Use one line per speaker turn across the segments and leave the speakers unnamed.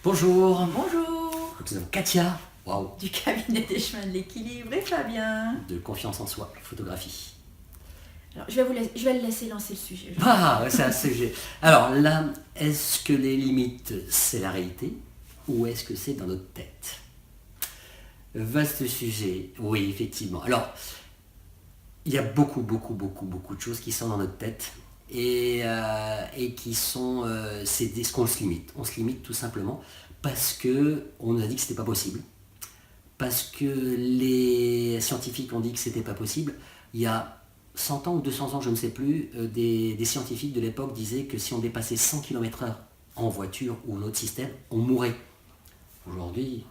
Bonjour,
Bonjour,
nous avons Katia, waouh,
du cabinet des chemins de l'équilibre et Fabien.
de confiance en soi, photographie.
Alors, je vais le laisser lancer le sujet.
Ah, ouais, c'est un sujet. Alors là, est-ce que les limites, c'est la réalité ou est-ce que c'est dans notre tête? Vaste sujet, oui, effectivement. Alors, il y a beaucoup de choses qui sont dans notre tête et qui sont, c'est ce qu'on se limite. On se limite tout simplement parce que on nous a dit que c'était pas possible. Parce que les scientifiques ont dit que c'était pas possible. Il y a 100 ans ou 200 ans, je ne sais plus, des scientifiques de l'époque disaient que si on dépassait 100 km/h en voiture ou un autre système, on mourrait. Aujourd'hui,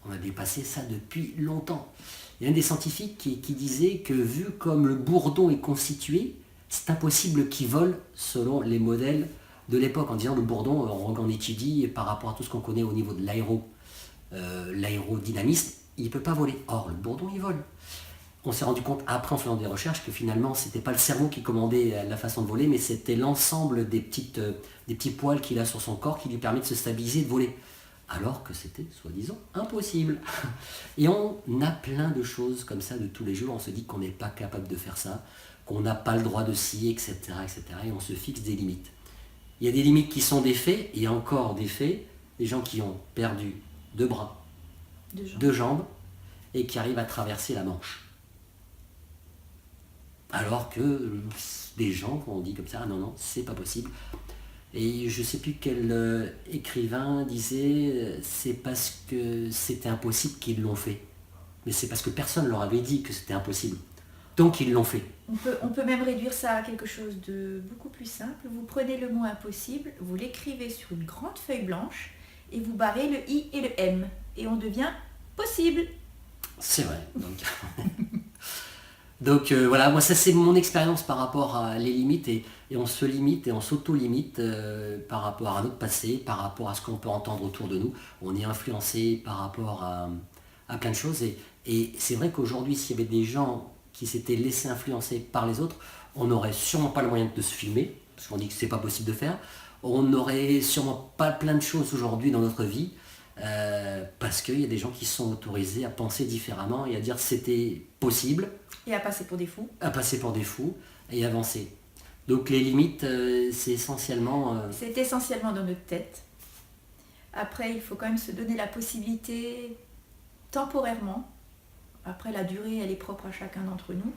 on a dépassé ça depuis longtemps. Il y a un des scientifiques qui disait que vu comme le bourdon est constitué, c'est impossible qu'il vole selon les modèles de l'époque. En disant le bourdon, on étudie par rapport à tout ce qu'on connaît au niveau de l'aérodynamisme, il ne peut pas voler. Or, le bourdon, il vole. On s'est rendu compte, après en faisant des recherches, que finalement, ce n'était pas le cerveau qui commandait la façon de voler, mais c'était l'ensemble des petits poils qu'il a sur son corps qui lui permet de se stabiliser et de voler. Alors que c'était, soi-disant, impossible. Et on a plein de choses comme ça de tous les jours. On se dit qu'on n'est pas capable de faire ça, qu'on n'a pas le droit de ci, etc., etc. Et on se fixe des limites. Il y a des limites qui sont des faits, et encore des faits, des gens qui ont perdu 2 bras, 2 jambes, et qui arrivent à traverser la Manche. Alors que des gens qu'on dit comme ça, ah non, c'est pas possible. Et je ne sais plus quel écrivain disait, c'est parce que c'était impossible qu'ils l'ont fait. Mais c'est parce que personne ne leur avait dit que c'était impossible. Donc ils l'ont fait.
On peut même réduire ça à quelque chose de beaucoup plus simple. Vous prenez le mot impossible, vous l'écrivez sur une grande feuille blanche et vous barrez le I et le M. Et on devient possible.
C'est vrai. Donc voilà, moi ça c'est mon expérience par rapport à les limites et on se limite et on s'auto-limite par rapport à notre passé, par rapport à ce qu'on peut entendre autour de nous. On est influencé par rapport à plein de choses et c'est vrai qu'aujourd'hui s'il y avait des gens qui s'étaient laissés influencer par les autres, on n'aurait sûrement pas le moyen de se filmer, parce qu'on dit que c'est pas possible de faire. On n'aurait sûrement pas plein de choses aujourd'hui dans notre vie. Parce qu'il y a des gens qui sont autorisés à penser différemment et à dire c'était possible.
Et à passer pour des fous.
À passer pour des fous et avancer. Donc les limites, c'est essentiellement...
C'est essentiellement dans notre tête. Après, il faut quand même se donner la possibilité, temporairement, après la durée, elle est propre à chacun d'entre nous,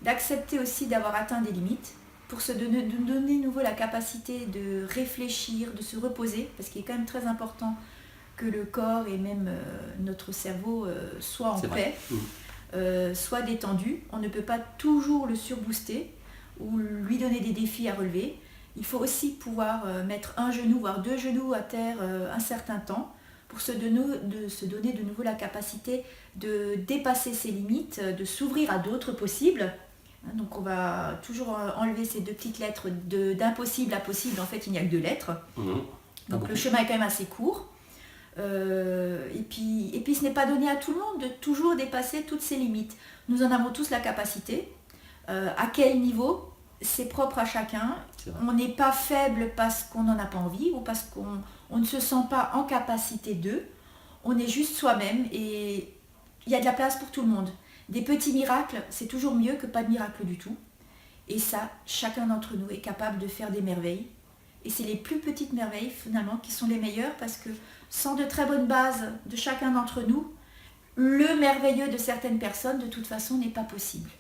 d'accepter aussi d'avoir atteint des limites pour se donner de nouveau la capacité de réfléchir, de se reposer, parce qu'il est quand même très important que le corps et même notre cerveau soient en paix, soient détendus. On ne peut pas toujours le surbooster ou lui donner des défis à relever. Il faut aussi pouvoir mettre un genou, voire 2 genoux à terre un certain temps pour se donner de nouveau la capacité de dépasser ses limites, de s'ouvrir à d'autres possibles. Donc on va toujours enlever ces 2 petites lettres d'impossible à possible. En fait, il n'y a que 2 lettres. Donc le chemin est quand même assez court. Et puis ce n'est pas donné à tout le monde de toujours dépasser toutes ses limites. Nous en avons tous la capacité. À quel niveau? C'est propre à chacun. On n'est pas faible parce qu'on n'en a pas envie ou parce qu'on ne se sent pas en capacité d'eux. On est juste soi-même et il y a de la place pour tout le monde. Des petits miracles, c'est toujours mieux que pas de miracle du tout. Et ça, chacun d'entre nous est capable de faire des merveilles. Et c'est les plus petites merveilles finalement qui sont les meilleures parce que sans de très bonnes bases de chacun d'entre nous, le merveilleux de certaines personnes de toute façon n'est pas possible.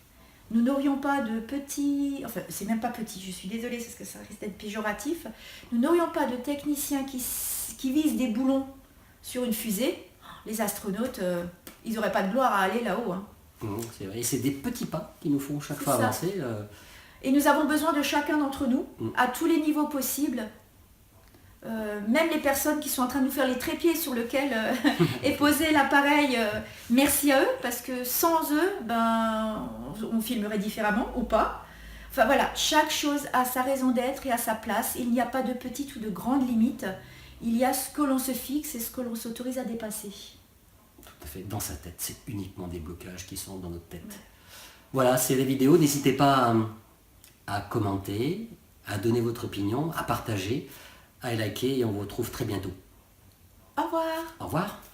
Nous n'aurions pas de petits, enfin c'est même pas petit, je suis désolée parce que ça risque d'être péjoratif, nous n'aurions pas de techniciens qui visent des boulons sur une fusée, les astronautes, ils n'auraient pas de gloire à aller là-haut. Hein.
C'est vrai. Et c'est des petits pas qui nous font chaque fois avancer.
Et nous avons besoin de chacun d'entre nous, à tous les niveaux possibles. Même les personnes qui sont en train de nous faire les trépieds sur lequel est posé l'appareil, merci à eux, parce que sans eux, on filmerait différemment ou pas. Enfin voilà, chaque chose a sa raison d'être et a sa place. Il n'y a pas de petite ou de grande limite. Il y a ce que l'on se fixe et ce que l'on s'autorise à dépasser.
Tout à fait, dans sa tête. C'est uniquement des blocages qui sont dans notre tête. Ouais. Voilà, c'est la vidéo. N'hésitez pas à commenter, à donner votre opinion, à partager, à liker et on vous retrouve très bientôt.
Au revoir.
Au revoir.